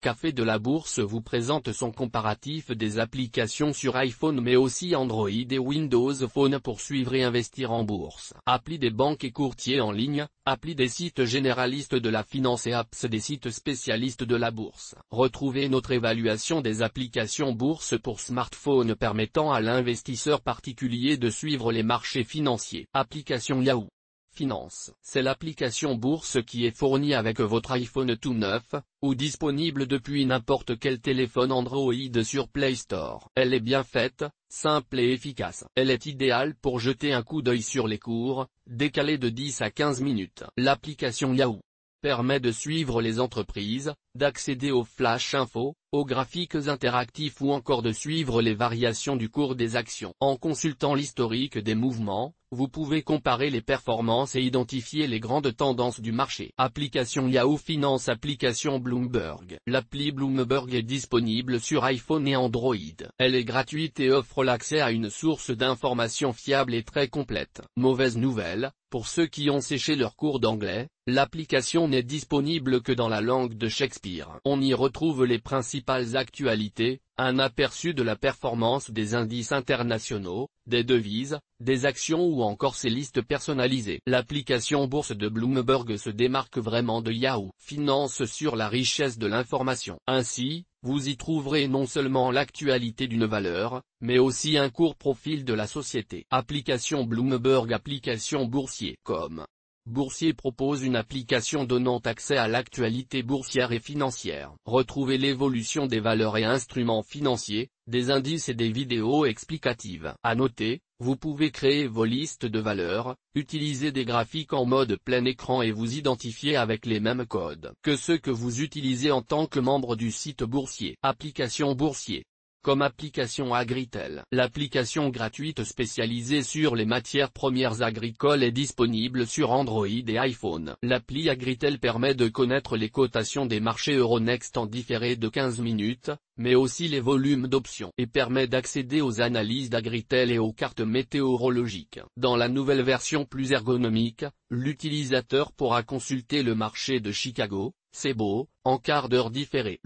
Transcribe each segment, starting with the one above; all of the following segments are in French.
Café de la Bourse vous présente son comparatif des applications sur iPhone mais aussi Android et Windows Phone pour suivre et investir en bourse. Appli des banques et courtiers en ligne, appli des sites généralistes de la finance et apps des sites spécialistes de la bourse. Retrouvez notre évaluation des applications bourse pour smartphone permettant à l'investisseur particulier de suivre les marchés financiers. Application Yahoo Finance. C'est l'application bourse qui est fournie avec votre iPhone tout neuf, ou disponible depuis n'importe quel téléphone Android sur Play Store. Elle est bien faite, simple et efficace. Elle est idéale pour jeter un coup d'œil sur les cours, décalés de 10 à 15 minutes. L'application Yahoo permet de suivre les entreprises, d'accéder aux flash infos, aux graphiques interactifs ou encore de suivre les variations du cours des actions. En consultant l'historique des mouvements, vous pouvez comparer les performances et identifier les grandes tendances du marché. Application Yahoo Finance. Application Bloomberg. L'appli Bloomberg est disponible sur iPhone et Android. Elle est gratuite et offre l'accès à une source d'informations fiable et très complète. Mauvaise nouvelle, pour ceux qui ont séché leur cours d'anglais, l'application n'est disponible que dans la langue de Shakespeare. On y retrouve les principales actualités, un aperçu de la performance des indices internationaux, des devises, des actions ou encore ses listes personnalisées. L'application bourse de Bloomberg se démarque vraiment de Yahoo Finance sur la richesse de l'information. Ainsi, vous y trouverez non seulement l'actualité d'une valeur, mais aussi un court profil de la société. Application Bloomberg. Application boursier. Comme Boursier propose une application donnant accès à l'actualité boursière et financière. Retrouvez l'évolution des valeurs et instruments financiers, des indices et des vidéos explicatives. À noter, vous pouvez créer vos listes de valeurs, utiliser des graphiques en mode plein écran et vous identifier avec les mêmes codes que ceux que vous utilisez en tant que membre du site boursier. Application boursier. Comme application Agritel. L'application gratuite spécialisée sur les matières premières agricoles est disponible sur Android et iPhone. L'appli Agritel permet de connaître les cotations des marchés Euronext en différé de 15 minutes, mais aussi les volumes d'options, et permet d'accéder aux analyses d'Agritel et aux cartes météorologiques. Dans la nouvelle version plus ergonomique, l'utilisateur pourra consulter le marché de Chicago, CBOE, en quart d'heure différé.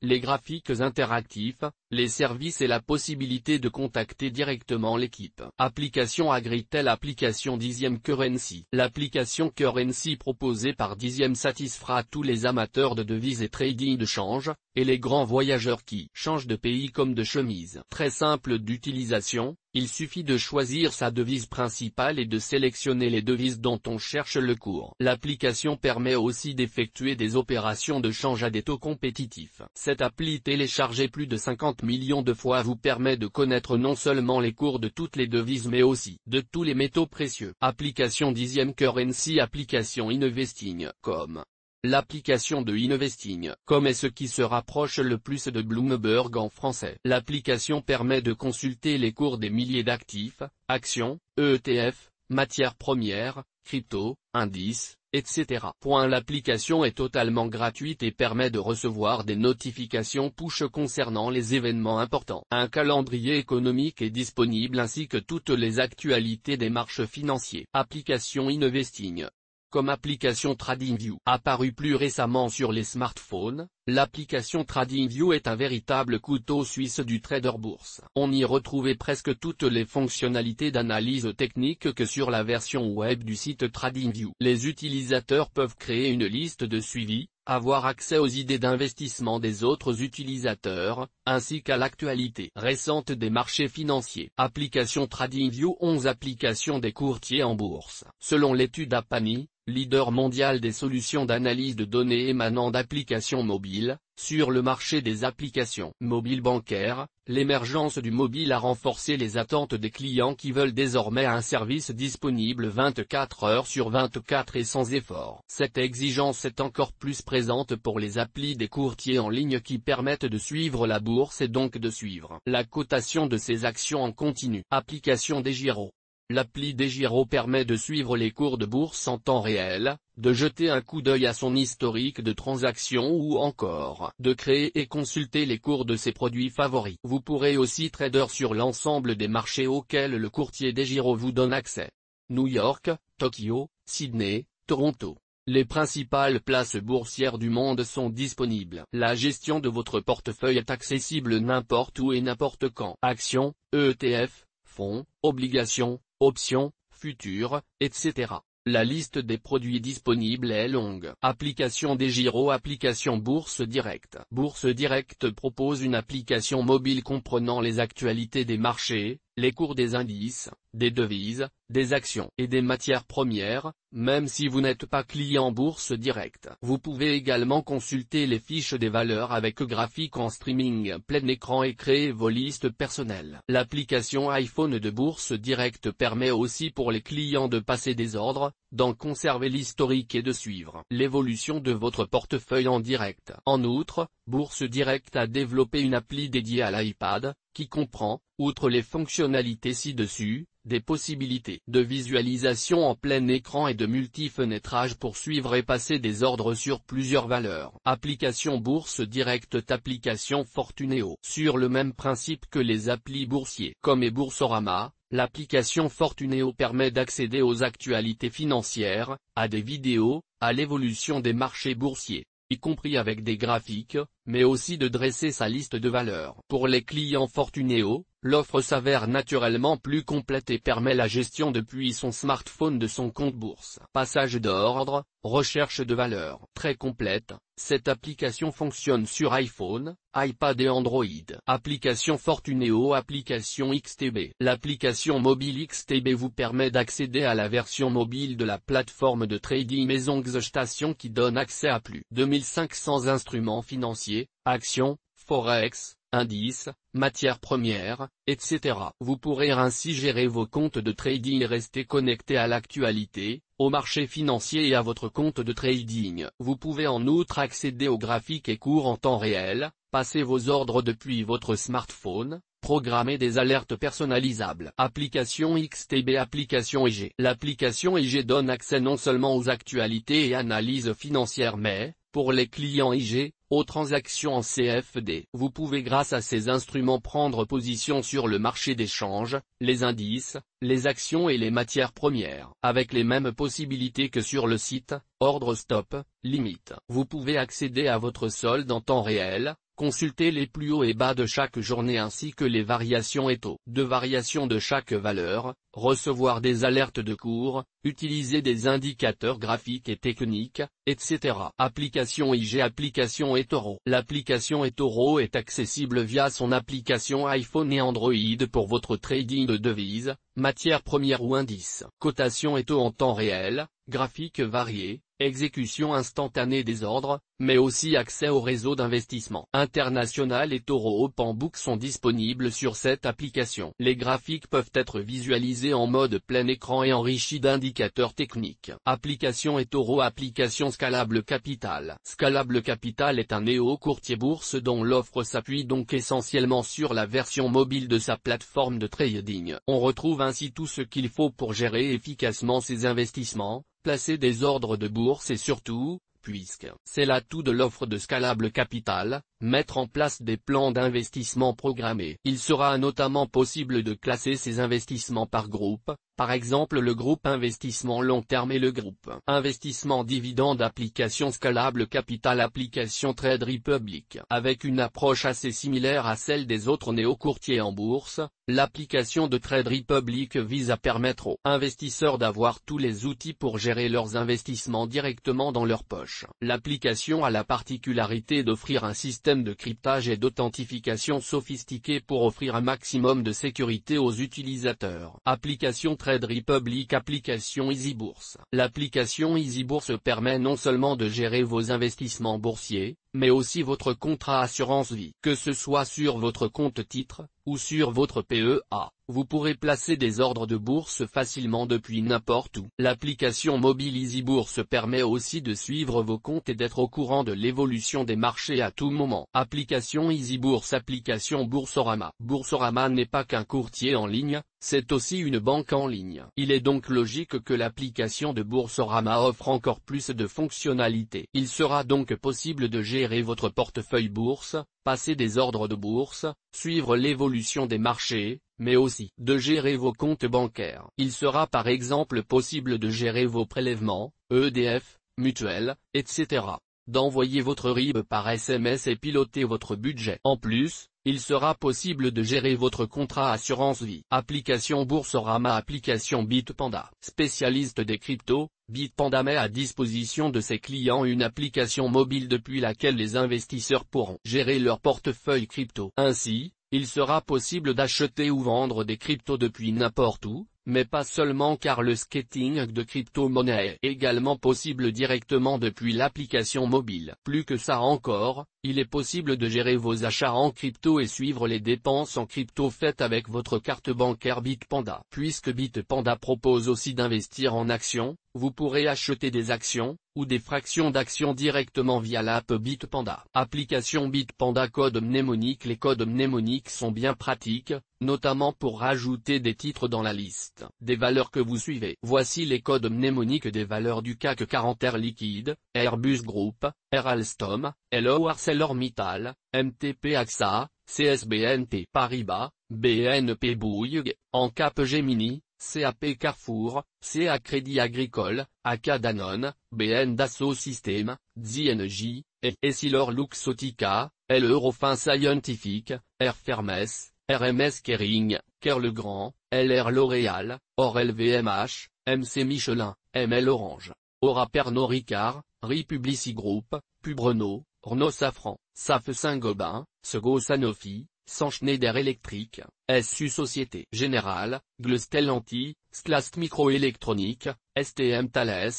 Les graphiques interactifs, les services et la possibilité de contacter directement l'équipe. Application Agritel. Application Diem Currency. L'application Currency proposée par Diem satisfera tous les amateurs de devises et trading de change, et les grands voyageurs qui changent de pays comme de chemise. Très simple d'utilisation, il suffit de choisir sa devise principale et de sélectionner les devises dont on cherche le cours. L'application permet aussi d'effectuer des opérations de change à des taux compétitifs. Cette appli téléchargée plus de 50 millions de fois vous permet de connaître non seulement les cours de toutes les devises mais aussi de tous les métaux précieux. Application Diem Currency. Application Investing.com. L'application de Investing.com est ce qui se rapproche le plus de Bloomberg en français. L'application permet de consulter les cours des milliers d'actifs, actions, ETF, matières premières, crypto, indices, etc. L'application est totalement gratuite et permet de recevoir des notifications push concernant les événements importants. Un calendrier économique est disponible ainsi que toutes les actualités des marchés financiers. Application Investing. Comme application TradingView. Apparue plus récemment sur les smartphones, l'application TradingView est un véritable couteau suisse du trader bourse. On y retrouvait presque toutes les fonctionnalités d'analyse technique que sur la version web du site TradingView. Les utilisateurs peuvent créer une liste de suivi, avoir accès aux idées d'investissement des autres utilisateurs, ainsi qu'à l'actualité récente des marchés financiers. Application TradingView. 11 applications des courtiers en bourse. Selon l'étude Apani, leader mondial des solutions d'analyse de données émanant d'applications mobiles, sur le marché des applications mobiles bancaires, l'émergence du mobile a renforcé les attentes des clients qui veulent désormais un service disponible 24 heures sur 24 et sans effort. Cette exigence est encore plus présente pour les applis des courtiers en ligne qui permettent de suivre la bourse et donc de suivre la cotation de ses actions en continu. Application DeGiro. L'appli DeGiro permet de suivre les cours de bourse en temps réel, de jeter un coup d'œil à son historique de transactions ou encore de créer et consulter les cours de ses produits favoris. Vous pourrez aussi trader sur l'ensemble des marchés auxquels le courtier DeGiro vous donne accès. New York, Tokyo, Sydney, Toronto. Les principales places boursières du monde sont disponibles. La gestion de votre portefeuille est accessible n'importe où et n'importe quand. Actions, ETF, fonds, obligations, options, futurs, etc. La liste des produits disponibles est longue. Application DEGIRO. Application Bourse Direct. Bourse Direct propose une application mobile comprenant les actualités des marchés, les cours des indices, des devises, des actions et des matières premières. Même si vous n'êtes pas client Bourse Direct, vous pouvez également consulter les fiches des valeurs avec graphique en streaming plein écran et créer vos listes personnelles. L'application iPhone de Bourse Direct permet aussi pour les clients de passer des ordres, d'en conserver l'historique et de suivre l'évolution de votre portefeuille en direct. En outre, Bourse Direct a développé une appli dédiée à l'iPad, qui comprend, outre les fonctionnalités ci-dessus, des possibilités de visualisation en plein écran et de multi-fenêtrage pour suivre et passer des ordres sur plusieurs valeurs. Application Bourse Direct. Application Fortuneo. Sur le même principe que les applis boursiers comme Boursorama, l'application Fortuneo permet d'accéder aux actualités financières, à des vidéos, à l'évolution des marchés boursiers, y compris avec des graphiques, mais aussi de dresser sa liste de valeurs. Pour les clients Fortuneo, l'offre s'avère naturellement plus complète et permet la gestion depuis son smartphone de son compte bourse. Passage d'ordre, recherche de valeurs. Très complète, cette application fonctionne sur iPhone, iPad et Android. Application Fortuneo. Application XTB. L'application mobile XTB vous permet d'accéder à la version mobile de la plateforme de trading Maison Station qui donne accès à plus de 1500 instruments financiers, actions, forex, indices, matières premières, etc. Vous pourrez ainsi gérer vos comptes de trading et rester connecté à l'actualité, au marché financier et à votre compte de trading. Vous pouvez en outre accéder aux graphiques et cours en temps réel, passer vos ordres depuis votre smartphone, programmer des alertes personnalisables. Application XTB. Application IG. L'application IG donne accès non seulement aux actualités et analyses financières mais, pour les clients IG, aux transactions en CFD. Vous pouvez grâce à ces instruments prendre position sur le marché d'échange, les indices, les actions et les matières premières. Avec les mêmes possibilités que sur le site, ordre stop, limite. Vous pouvez accéder à votre solde en temps réel, consulter les plus hauts et bas de chaque journée ainsi que les variations et taux de variation de chaque valeur, recevoir des alertes de cours, utiliser des indicateurs graphiques et techniques, etc. Application IG. Application eToro. L'application eToro est accessible via son application iPhone et Android pour votre trading de devises, matières premières ou indices. Cotation et taux en temps réel, graphiques variés, exécution instantanée des ordres, mais aussi accès au réseau d'investissement international et Toro Open Book sont disponibles sur cette application. Les graphiques peuvent être visualisés en mode plein écran et enrichis d'indicateurs techniques. Application eToro. Application Scalable Capital. Scalable Capital est un néo-courtier bourse dont l'offre s'appuie donc essentiellement sur la version mobile de sa plateforme de trading. On retrouve ainsi tout ce qu'il faut pour gérer efficacement ses investissements, placer des ordres de bourse et surtout, puisque c'est l'atout de l'offre de Scalable Capital, mettre en place des plans d'investissement programmés. Il sera notamment possible de classer ces investissements par groupe, par exemple le groupe investissement long terme et le groupe investissement dividende. Application Scalable Capital. Application Trade Republic. Avec une approche assez similaire à celle des autres néo-courtiers en bourse, l'application de Trade Republic vise à permettre aux investisseurs d'avoir tous les outils pour gérer leurs investissements directement dans leur poche. L'application a la particularité d'offrir un système de cryptage et d'authentification sophistiqué pour offrir un maximum de sécurité aux utilisateurs. Application Trade Republic. Application EasyBourse. L'application EasyBourse permet non seulement de gérer vos investissements boursiers, mais aussi votre contrat assurance vie. Que ce soit sur votre compte titre, ou sur votre PEA, vous pourrez placer des ordres de bourse facilement depuis n'importe où. L'application mobile EasyBourse permet aussi de suivre vos comptes et d'être au courant de l'évolution des marchés à tout moment. Application EasyBourse. Application Boursorama. Boursorama n'est pas qu'un courtier en ligne, c'est aussi une banque en ligne. Il est donc logique que l'application de Boursorama offre encore plus de fonctionnalités. Il sera donc possible de gérer votre portefeuille bourse, passer des ordres de bourse, suivre l'évolution des marchés, mais aussi de gérer vos comptes bancaires. Il sera par exemple possible de gérer vos prélèvements, EDF, mutuelles, etc. D'envoyer votre RIB par SMS et piloter votre budget. En plus, il sera possible de gérer votre contrat assurance vie. Application Boursorama. Application Bitpanda. Spécialiste des cryptos, Bitpanda met à disposition de ses clients une application mobile depuis laquelle les investisseurs pourront gérer leur portefeuille crypto. Ainsi, il sera possible d'acheter ou vendre des cryptos depuis n'importe où, mais pas seulement, car le staking de crypto-monnaie est également possible directement depuis l'application mobile. Plus que ça encore, il est possible de gérer vos achats en crypto et suivre les dépenses en crypto faites avec votre carte bancaire Bitpanda. Puisque Bitpanda propose aussi d'investir en actions, vous pourrez acheter des actions, ou des fractions d'actions directement via l'app Bitpanda. Application Bitpanda. Code mnémonique. Les codes mnémoniques sont bien pratiques, notamment pour rajouter des titres dans la liste des valeurs que vous suivez. Voici les codes mnémoniques des valeurs du CAC 40. Air Liquide, Airbus Group, Air Alstom, LO ArcelorMittal, MTP AXA, CSBNP Paribas, BNP Bouygues, Ancap Gemini, CAP Carrefour, CA Crédit Agricole, AK Danone, BN Dassault Systèmes, DINJ, Essilor Luxottica, L Eurofins Scientific, Air Fermes, RMS Kering, Kerlegrand, LR L'Oréal, OR LVMH, MC Michelin, ML Orange, Aura Pernod Ricard, Republici Group, Pub Renault, Renault Safran, SAF Saint-Gobain, Sego Sanofi, Sans Schneider Electric, SU Société Générale, GLE Stellantis, Sklast Microélectronique, STM Thales,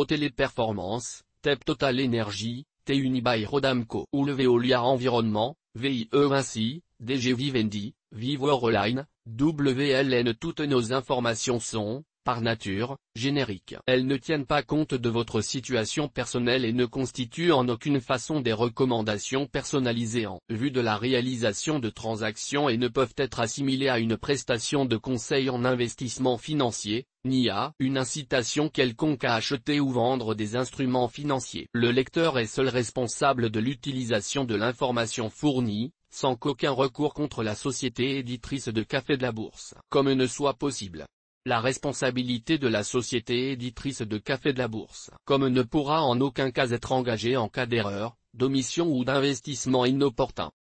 Téléperformance, TEP Total Énergie, T-Unibail Rodamco ou le Veolia Environnement, VIE Vinci, DG Vivendi, Vivoreline, WLN. Toutes nos informations sont, par nature, génériques. Elles ne tiennent pas compte de votre situation personnelle et ne constituent en aucune façon des recommandations personnalisées en vue de la réalisation de transactions et ne peuvent être assimilées à une prestation de conseil en investissement financier, ni à une incitation quelconque à acheter ou vendre des instruments financiers. Le lecteur est seul responsable de l'utilisation de l'information fournie, sans qu'aucun recours contre la société éditrice de Café de la Bourse comme ne soit possible. La responsabilité de la société éditrice de Café de la Bourse comme ne pourra en aucun cas être engagée en cas d'erreur, d'omission ou d'investissement inopportun.